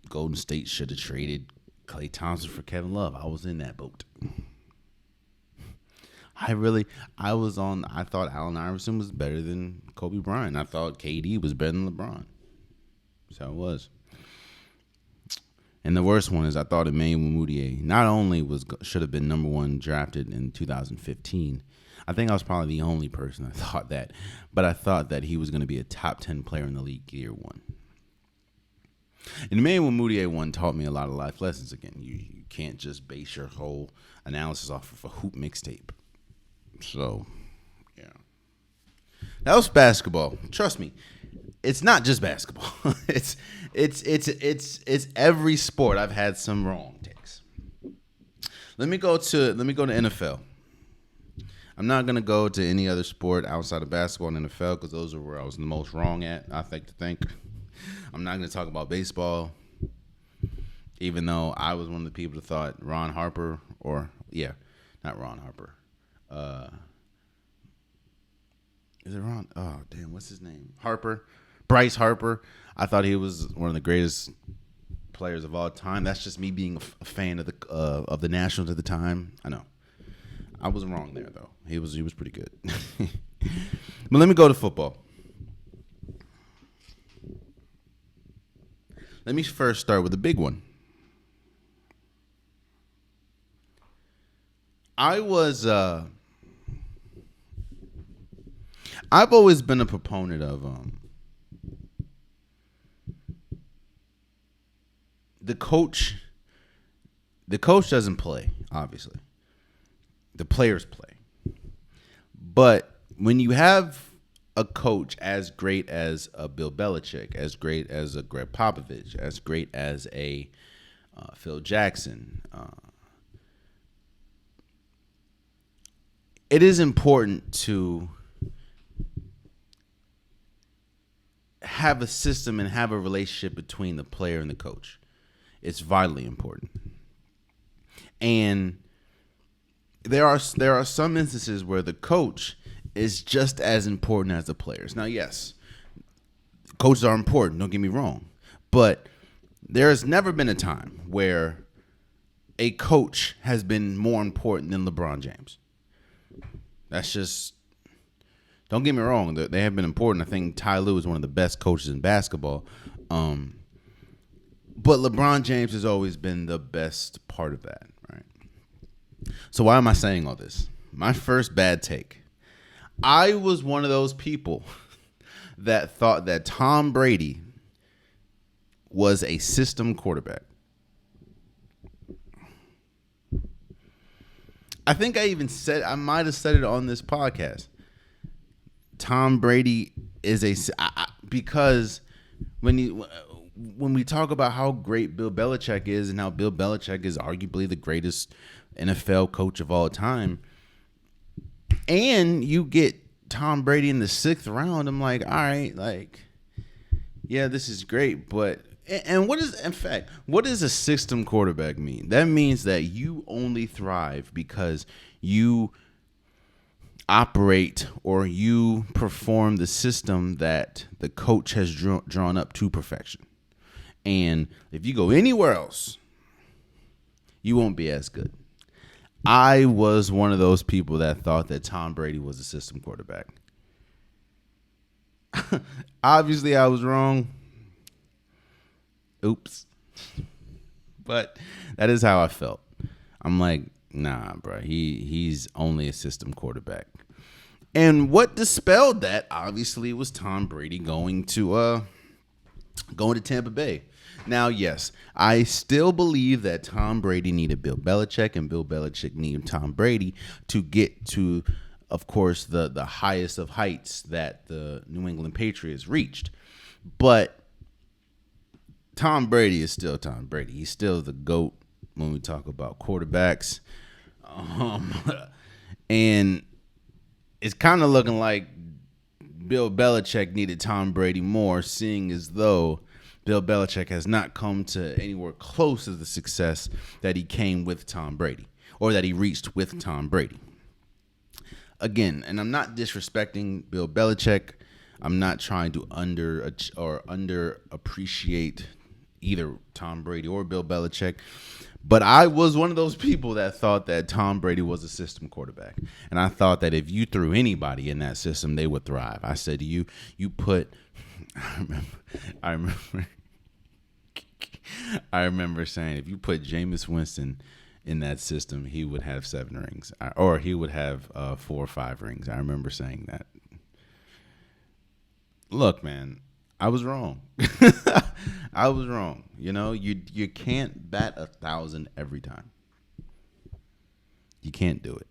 Golden State should have traded Klay Thompson for Kevin Love. I was in that boat. I thought Allen Iverson was better than Kobe Bryant. I thought KD was better than LeBron. So it was. And the worst one is I thought Emmanuel Mudiay not only should have been number one drafted in 2015. I think I was probably the only person that thought that. But I thought that he was going to be a top 10 player in the league year one. And Emmanuel Mudiay one taught me a lot of life lessons again. You can't just base your whole analysis off of a hoop mixtape. So, yeah. That was basketball. Trust me. It's not just basketball. It's every sport. I've had some wrong takes. Let me go to NFL. I'm not gonna go to any other sport outside of basketball and NFL because those are where I was the most wrong at. I think. I'm not gonna talk about baseball, even though I was one of the people that thought Ron Harper not Ron Harper. Is it Ron? Oh damn, what's his name? Harper. Bryce Harper, I thought he was one of the greatest players of all time. That's just me being a fan of the Nationals at the time. I know. I was wrong there though. He was pretty good. But let me go to football. Let me first start with the big one. I've always been a proponent of the coach doesn't play, obviously. The players play. But when you have a coach as great as a Bill Belichick, as great as a Greg Popovich, as great as a Phil Jackson. It is important to have a system and have a relationship between the player and the coach. It's vitally important. And there are some instances where the coach is just as important as the players. Now, yes, coaches are important, don't get me wrong. But there has never been a time where a coach has been more important than LeBron James. That's just, don't get me wrong, they have been important. I think Ty Lue is one of the best coaches in basketball. But LeBron James has always been the best part of that, right? So why am I saying all this? My first bad take. I was one of those people that thought that Tom Brady was a system quarterback. I think I might have said it on this podcast. Tom Brady is because when we talk about how great Bill Belichick is and how Bill Belichick is arguably the greatest NFL coach of all time, and you get Tom Brady in the 6th round, I'm like, all right, like, yeah, this is great, but and what does a system quarterback mean? That means that you only thrive because you operate or you perform the system that the coach has drawn up to perfection. And if you go anywhere else, you won't be as good. I was one of those people that thought that Tom Brady was a system quarterback. Obviously, I was wrong. Oops. But that is how I felt. I'm like, nah, bro. He's only a system quarterback. And what dispelled that, obviously, was Tom Brady going to Tampa Bay. Now, yes, I still believe that Tom Brady needed Bill Belichick and Bill Belichick needed Tom Brady to get to, of course, the highest of heights that the New England Patriots reached. But Tom Brady is still Tom Brady. He's still the GOAT when we talk about quarterbacks. And it's kind of looking like Bill Belichick needed Tom Brady more, seeing as though Bill Belichick has not come to anywhere close to the success that he came with Tom Brady, or that he reached with Tom Brady. Again, and I'm not disrespecting Bill Belichick. I'm not trying to underappreciate either Tom Brady or Bill Belichick. But I was one of those people that thought that Tom Brady was a system quarterback. And I thought that if you threw anybody in that system, they would thrive. I said to you, I remember saying, if you put Jameis Winston in that system, he would have 7 rings, or he would have 4 or 5 rings. I remember saying that. Look, man, I was wrong. I was wrong. You know, you can't bat 1,000 every time. You can't do it.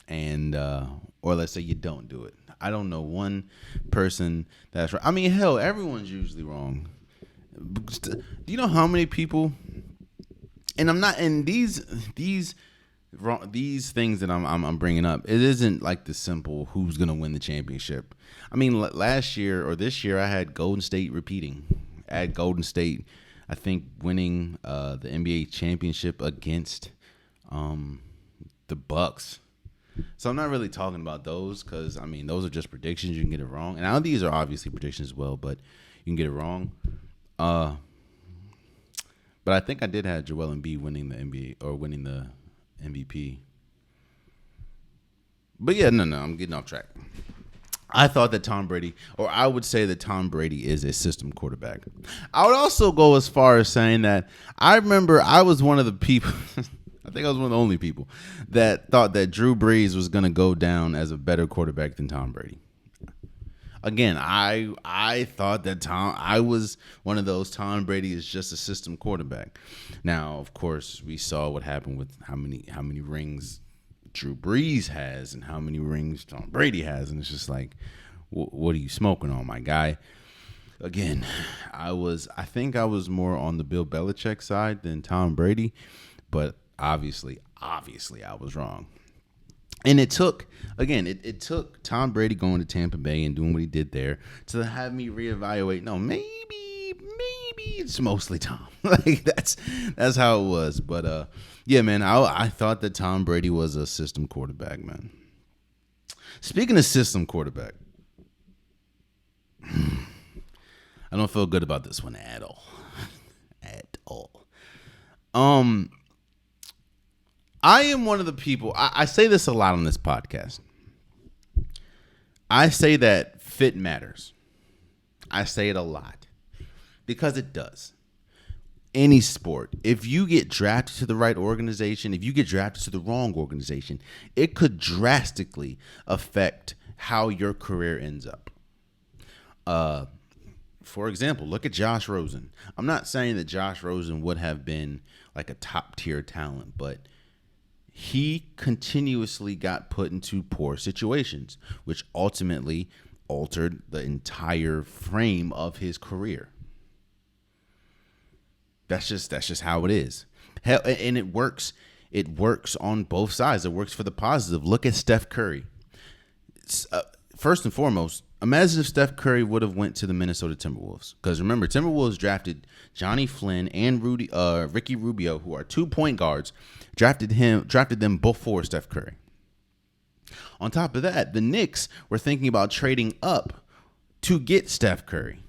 And or let's say you don't do it. I don't know one person that's right. I mean, hell, everyone's usually wrong. Do you know how many people? And I'm not in these things that I'm bringing up. It isn't like the simple who's gonna win the championship. I mean, last year or this year, I had Golden State repeating. I had Golden State, I think, winning the NBA championship against the Bucks. So I'm not really talking about those because, I mean, those are just predictions. You can get it wrong. And now these are obviously predictions as well, but you can get it wrong. But I think I did have Joel Embiid winning the NBA or winning the MVP. But yeah, no, I'm getting off track. I thought that Tom Brady, or I would say that Tom Brady is a system quarterback. I would also go as far as saying that I remember I was one of the people, I think I was one of the only people that thought that Drew Brees was going to go down as a better quarterback than Tom Brady. Again, I thought that I was one of those Tom Brady is just a system quarterback. Now, of course, we saw what happened with how many rings Drew Brees has and how many rings Tom Brady has, and it's just like, What are you smoking on, my guy? Again, I think I was more on the Bill Belichick side than Tom Brady, but obviously I was wrong. And it took, again, it took Tom Brady going to Tampa Bay and doing what he did there to have me reevaluate. No, maybe it's mostly Tom. Like that's how it was. But yeah, man, I thought that Tom Brady was a system quarterback, man. Speaking of system quarterback, I don't feel good about this one at all. At all. I am one of the people, I say this a lot on this podcast. I say that fit matters. I say it a lot because it does. Any sport, if you get drafted to the right organization, if you get drafted to the wrong organization, it could drastically affect how your career ends up. For example, look at Josh Rosen. I'm not saying that Josh Rosen would have been like a top tier talent, but he continuously got put into poor situations, which ultimately altered the entire frame of his career. That's just how it is. Hell, and it works. It works on both sides. It works for the positive. Look at Steph Curry. First and foremost, imagine if Steph Curry would have went to the Minnesota Timberwolves. Because remember, Timberwolves drafted Johnny Flynn and Ricky Rubio, who are 2 point guards, drafted them before Steph Curry. On top of that, the Knicks were thinking about trading up to get Steph Curry.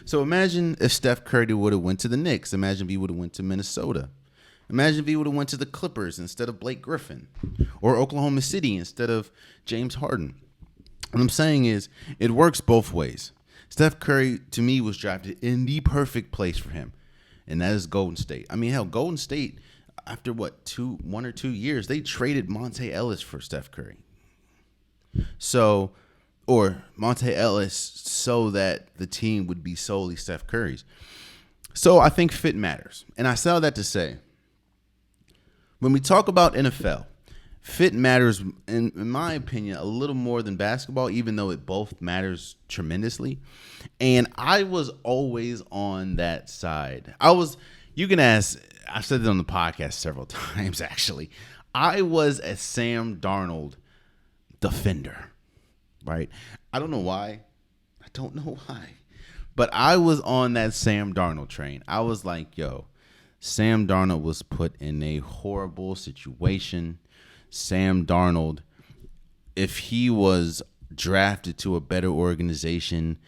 So imagine if Steph Curry would have went to the Knicks. Imagine if he would have went to Minnesota. Imagine if he would have went to the Clippers instead of Blake Griffin, or Oklahoma City instead of James Harden. What I'm saying is, it works both ways. Steph Curry, to me, was drafted in the perfect place for him, and that is Golden State. I mean, hell, Golden State, after 1 or 2 years, they traded Monte Ellis for Steph Curry. Or Monte Ellis, so that the team would be solely Steph Curry's. So I think fit matters. And I say all that to say, when we talk about NFL, fit matters, in my opinion, a little more than basketball, even though it both matters tremendously. And I was always on that side. You can ask, I've said it on the podcast several times, actually. I was a Sam Darnold defender, right? I don't know why. But I was on that Sam Darnold train. I was like, yo, Sam Darnold was put in a horrible situation. Sam Darnold, if he was drafted to a better organization,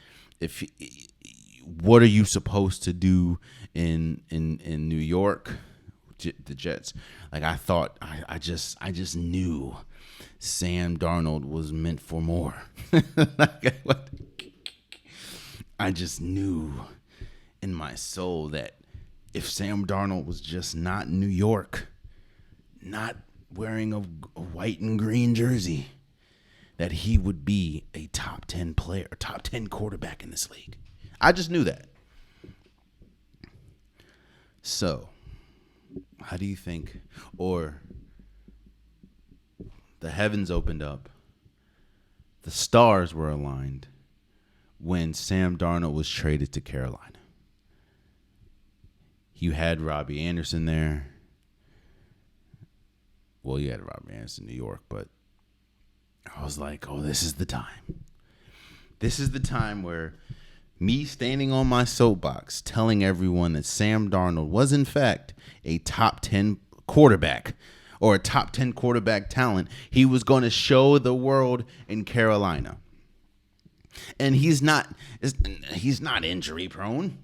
what are you supposed to do in New York, the Jets? Like, I just knew Sam Darnold was meant for more. I just knew in my soul that if Sam Darnold was just not in New York, not wearing a white and green jersey, that he would be a top 10 player, top 10 quarterback in this league. I just knew that. So, how do you think, or the heavens opened up, the stars were aligned when Sam Darnold was traded to Carolina? You had Robbie Anderson there. Well, you had Robbie Anderson in New York, but I was like, oh, this is the time. This is the time where me standing on my soapbox telling everyone that Sam Darnold was, in fact, a top 10 quarterback or a top 10 quarterback talent. He was going to show the world in Carolina. And he's not injury prone.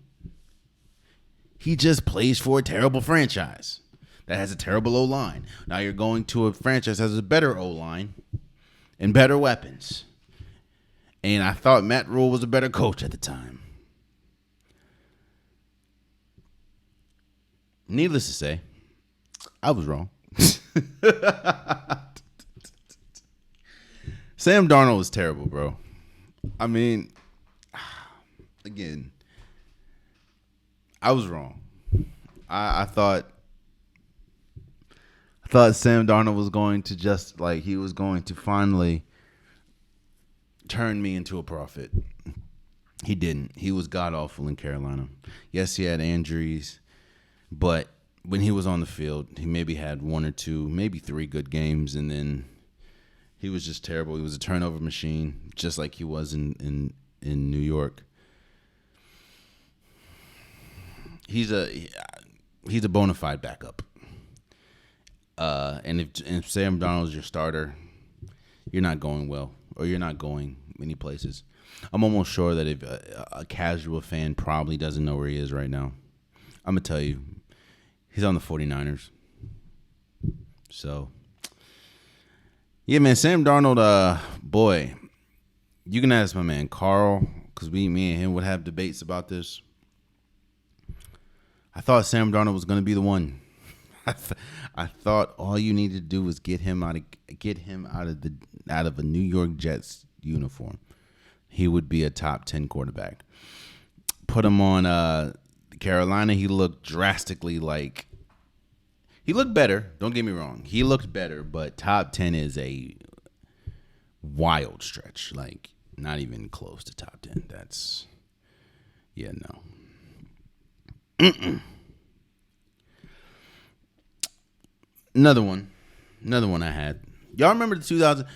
He just plays for a terrible franchise that has a terrible O-line. Now you're going to a franchise that has a better O-line and better weapons. And I thought Matt Rule was a better coach at the time. Needless to say, I was wrong. Sam Darnold was terrible, bro. I mean, again, I was wrong. I thought Sam Darnold was going to he was going to finally turn me into a prophet. He didn't. He was god awful in Carolina. Yes, he had injuries, but when he was on the field, he maybe had one or two, maybe three good games, and then he was just terrible. He was a turnover machine, just like he was in New York. He's a bona fide backup. And if Sam Darnold's your starter, you're not going well, or you're not going many places. I'm almost sure that if a casual fan probably doesn't know where he is right now. I'm going to tell you, he's on the 49ers. So, yeah, man, Sam Darnold, boy, you can ask my man Carl, because me and him would have debates about this. I thought Sam Darnold was going to be the one. I thought all you needed to do was get him out of a New York Jets uniform. He would be a top 10 quarterback. Put him on Carolina. He looked drastically like he looked better. Don't get me wrong. He looked better, but top 10 is a wild stretch. Like not even close to top 10. That's no. Another one I had. Y'all remember the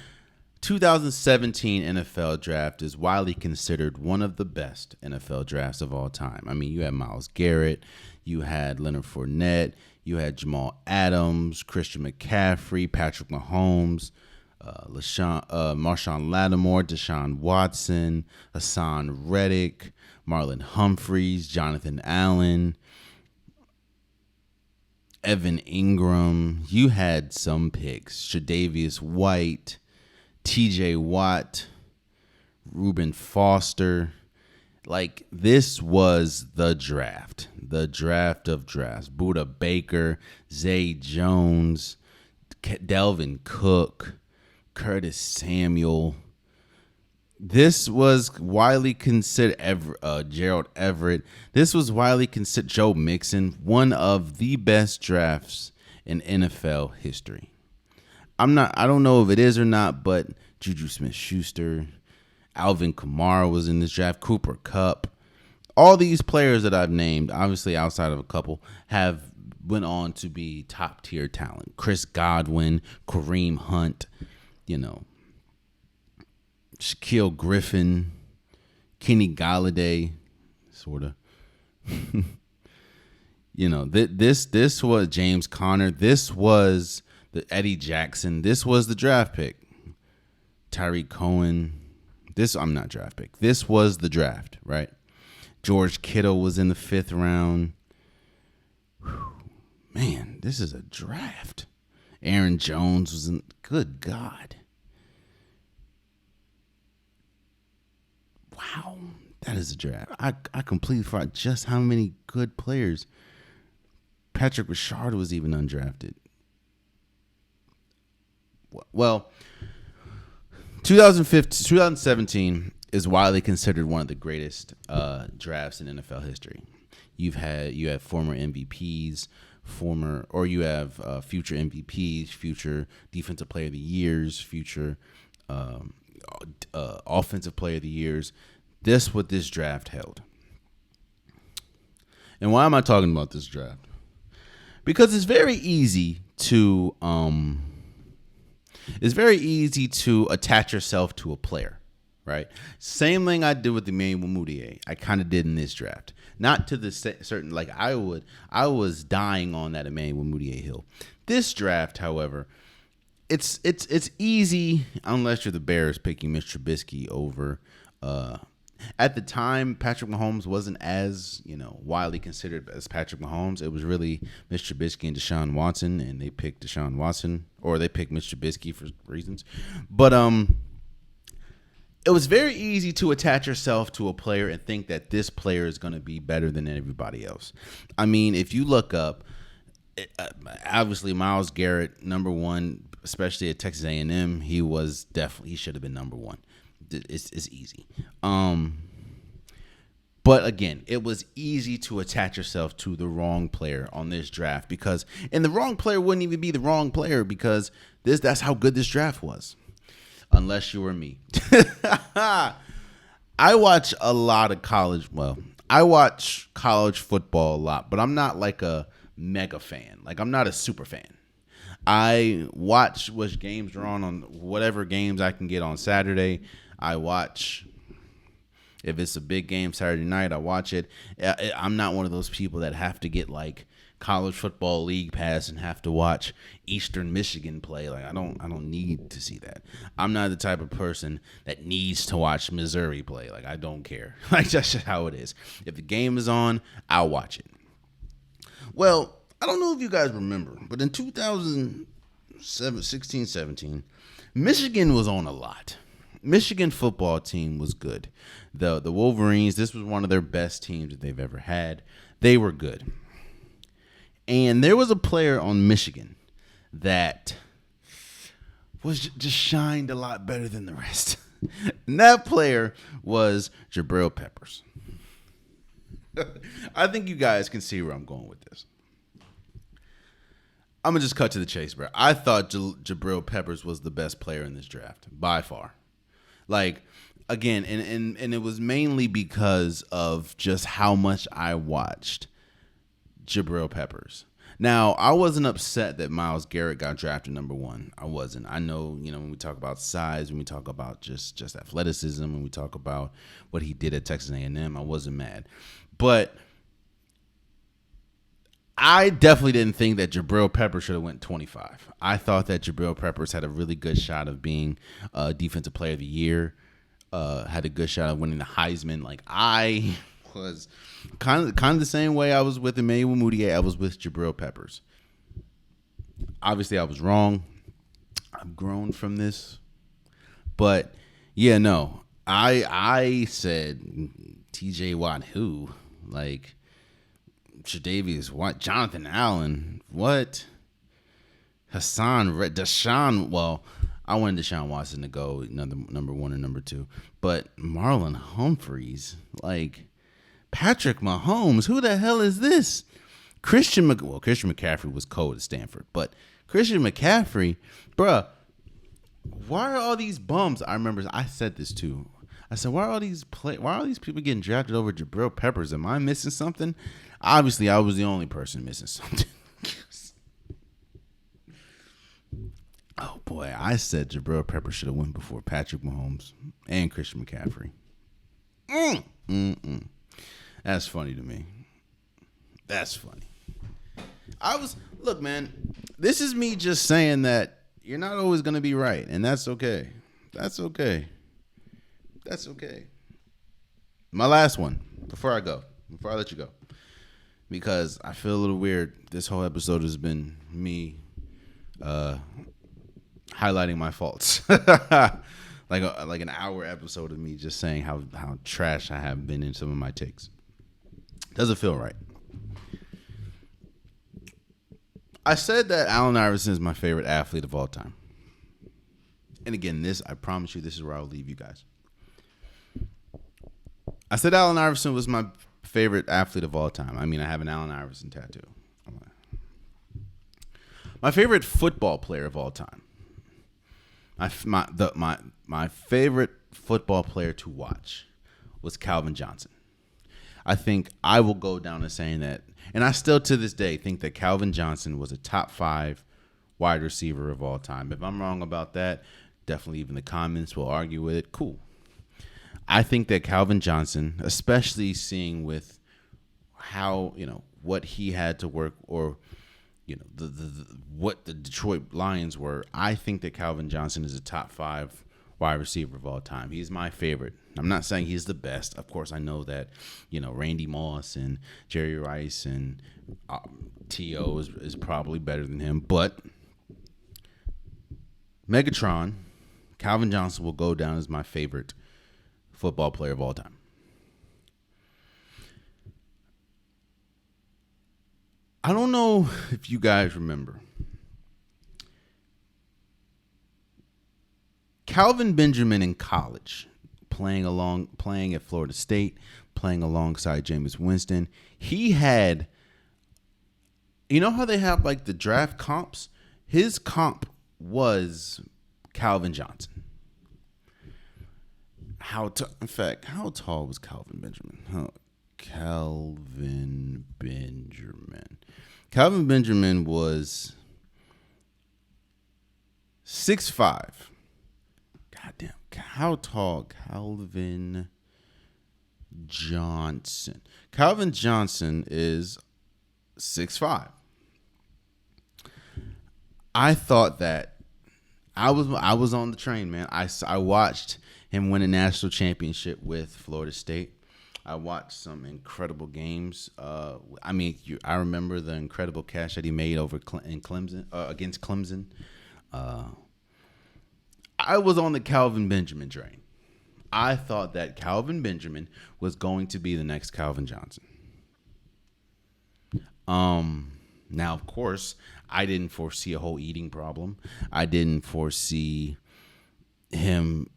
2017 NFL draft is widely considered one of the best NFL drafts of all time. I mean, you had Myles Garrett, you had Leonard Fournette, you had Jamal Adams, Christian McCaffrey, Patrick Mahomes, Marshawn Lattimore, Deshaun Watson, Hassan Reddick, Marlon Humphreys, Jonathan Allen, Evan Ingram. You had some picks. Tre'Davious White, TJ Watt, Reuben Foster. Like, this was the draft of drafts. Buda Baker, Zay Jones, Delvin Cook, Curtis Samuel. This was widely considered Gerald Everett. This was widely considered Joe Mixon, one of the best drafts in NFL history. I don't know if it is or not, but Juju Smith-Schuster, Alvin Kamara was in this draft, Cooper Kupp. All these players that I've named, obviously outside of a couple, have went on to be top tier talent. Chris Godwin, Kareem Hunt, Shaquille Griffin, Kenny Galladay, sort of. This was James Conner. This was the Eddie Jackson. This was the draft pick. Tyreek Cohen. I'm not draft pick. This was the draft, right? George Kittle was in the 5th round. Whew. Man, this is a draft. Aaron Jones was in. Good God. Wow, that is a draft. I completely forgot just how many good players. Patrick Ricard was even undrafted. Well, 2017 is widely considered one of the greatest drafts in NFL history. You have former MVPs, you have future MVPs, future Defensive Player of the Years, future Offensive Player of the Years. What this draft held. And why am I talking about this draft? Because it's very easy to attach yourself to a player, right? Same thing I did with Emmanuel Mudiay. I kind of did in this draft. Not to the certain, like I was dying on that Emmanuel Mudiay hill. This draft, however, it's easy unless you're the Bears picking Mitch Trubisky over. At the time, Patrick Mahomes wasn't as widely considered as Patrick Mahomes. It was really Mitch Trubisky and Deshaun Watson, and they picked Deshaun Watson, or they picked Mitch Trubisky for reasons. But it was very easy to attach yourself to a player and think that this player is going to be better than everybody else. I mean, if you look up, obviously Myles Garrett, number one, especially at Texas A&M, he should have been number one. It's easy. But again, it was easy to attach yourself to the wrong player on this draft and the wrong player wouldn't even be the wrong player because that's how good this draft was. unless you were me. I watch a lot of college. Well, I watch college football a lot, but I'm not like a mega fan. Like, I'm not a super fan. I watch which games are on whatever games I can get on Saturday. I watch. If it's a big game Saturday night, I watch it. I'm not one of those people that have to get like college football league pass and have to watch Eastern Michigan play. Like, I don't need to see that. I'm not the type of person that needs to watch Missouri play. Like, I don't care. Like, that's just how it is. If the game is on, I'll watch it. Well, I don't know if you guys remember, but in 2016, 17, Michigan was on a lot. Michigan football team was good. The Wolverines, this was one of their best teams that they've ever had. They were good. And there was a player on Michigan that was just shined a lot better than the rest. And that player was Jabril Peppers. I think you guys can see where I'm going with this. I'm going to just cut to the chase, bro. I thought Jabril Peppers was the best player in this draft, by far. Like, again, and it was mainly because of just how much I watched Jabril Peppers. Now, I wasn't upset that Myles Garrett got drafted number 1. I wasn't. I know, when we talk about size, when we talk about just athleticism, when we talk about what he did at Texas A&M, I wasn't mad. But I definitely didn't think that Jabril Peppers should have went 25. I thought that Jabril Peppers had a really good shot of being Defensive Player of the Year, had a good shot of winning the Heisman. Like, I was kind of the same way I was with Emmanuel Mudiay. I was with Jabril Peppers. Obviously, I was wrong. I've grown from this. But, yeah, no. I said TJ Watt who? Like, Tre'Davious White, Jonathan Allen, what? Deshaun. Well, I wanted Deshaun Watson to go number 1 and number 2, but Marlon Humphreys, like Patrick Mahomes, who the hell is this? Christian McCaffrey was cold at Stanford, but Christian McCaffrey, bruh, why are all these bums? I remember I said this too. I said, why are all these people getting drafted over Jabril Peppers? Am I missing something? Obviously, I was the only person missing something. Oh, boy. I said Jabril Peppers should have went before Patrick Mahomes and Christian McCaffrey. That's funny to me. That's funny. Look, man, this is me just saying that you're not always going to be right, and that's okay. That's okay. That's okay. My last one before I let you go. Because I feel a little weird. This whole episode has been me highlighting my faults. like an hour episode of me just saying how trash I have been in some of my takes. Doesn't feel right. I said that Allen Iverson is my favorite athlete of all time. And again, I promise you, this is where I'll leave you guys. I said Allen Iverson was my favorite athlete of all time. I mean, I have an Allen Iverson tattoo. My favorite football player of all time. My favorite football player to watch was Calvin Johnson. I think I will go down as saying that, and I still to this day think that Calvin Johnson was a top 5 wide receiver of all time. If I'm wrong about that, definitely leave in the comments. We'll argue with it. Cool. I think that Calvin Johnson, especially seeing with how, what he had to work or, what the Detroit Lions were, I think that Calvin Johnson is a top 5 wide receiver of all time. He's my favorite. I'm not saying he's the best. Of course, I know that, Randy Moss and Jerry Rice and T.O. is probably better than him. But Megatron, Calvin Johnson will go down as my favorite football player of all time. I don't know if you guys remember. Calvin Benjamin in college, playing at Florida State, playing alongside Jameis Winston. He had, how they have like the draft comps? His comp was Calvin Johnson. In fact, how tall was Calvin Benjamin? Calvin Benjamin. Calvin Benjamin was 6'5". Goddamn. How tall? Calvin Johnson. Calvin Johnson is 6'5". I thought that I was on the train, man. I watched him win a national championship with Florida State. I watched some incredible games. I remember the incredible catch that he made in Clemson against Clemson. I was on the Calvin Benjamin train. I thought that Calvin Benjamin was going to be the next Calvin Johnson. Now, of course, I didn't foresee a whole eating problem. I didn't foresee him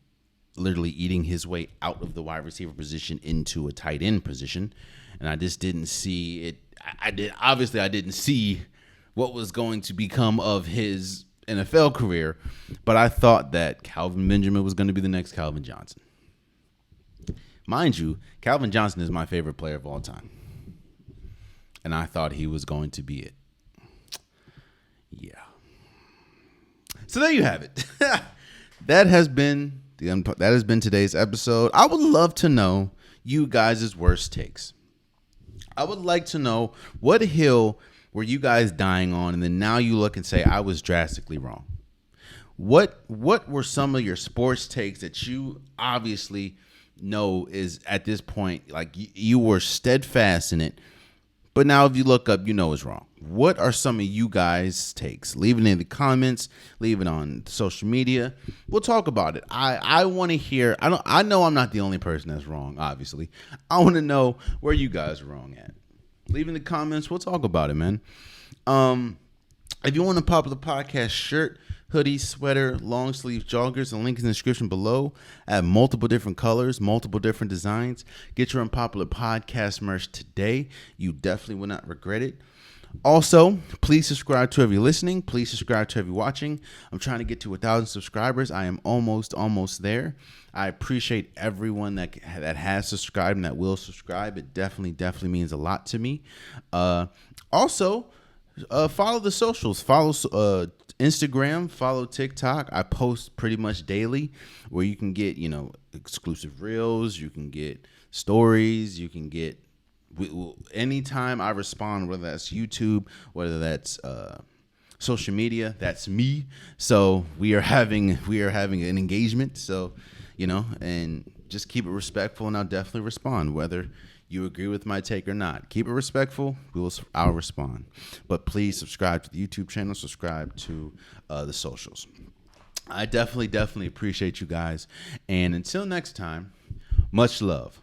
literally eating his way out of the wide receiver position into a tight end position. And I just didn't see it. I didn't see what was going to become of his NFL career, but I thought that Calvin Benjamin was going to be the next Calvin Johnson. Mind you, Calvin Johnson is my favorite player of all time. And I thought he was going to be it. Yeah. So there you have it. That has been today's episode. I would love to know you guys' worst takes. I would like to know, what hill were you guys dying on, and then now you look and say, I was drastically wrong. What were some of your sports takes that you obviously know is at this point, like you were steadfast in it, but now if you look up, you know it's wrong? What are some of you guys' takes? Leave it in the comments. Leave it on social media. We'll talk about it. I want to hear. I know I'm not the only person that's wrong, obviously. I want to know where you guys are wrong at. Leave in the comments. We'll talk about it, man. If you want a Popular Podcast shirt, hoodie, sweater, long sleeve joggers, the link in the description below. I have multiple different colors, multiple different designs. Get your Unpopular Podcast merch today. You definitely will not regret it. Also, please subscribe to every listening. Please subscribe to every watching. I'm trying to get to 1,000 subscribers. I am almost there. I appreciate everyone that has subscribed and that will subscribe. It definitely means a lot to me. Also, follow the socials. Follow Instagram. Follow TikTok. I post pretty much daily, where you can get exclusive reels. You can get stories. You can get anytime I respond, whether that's YouTube, whether that's social media, that's me. So we are having an engagement. So and just keep it respectful, and I'll definitely respond, whether you agree with my take or not. Keep it respectful. I'll respond. But please subscribe to the YouTube channel. Subscribe to the socials. I definitely appreciate you guys. And until next time, much love.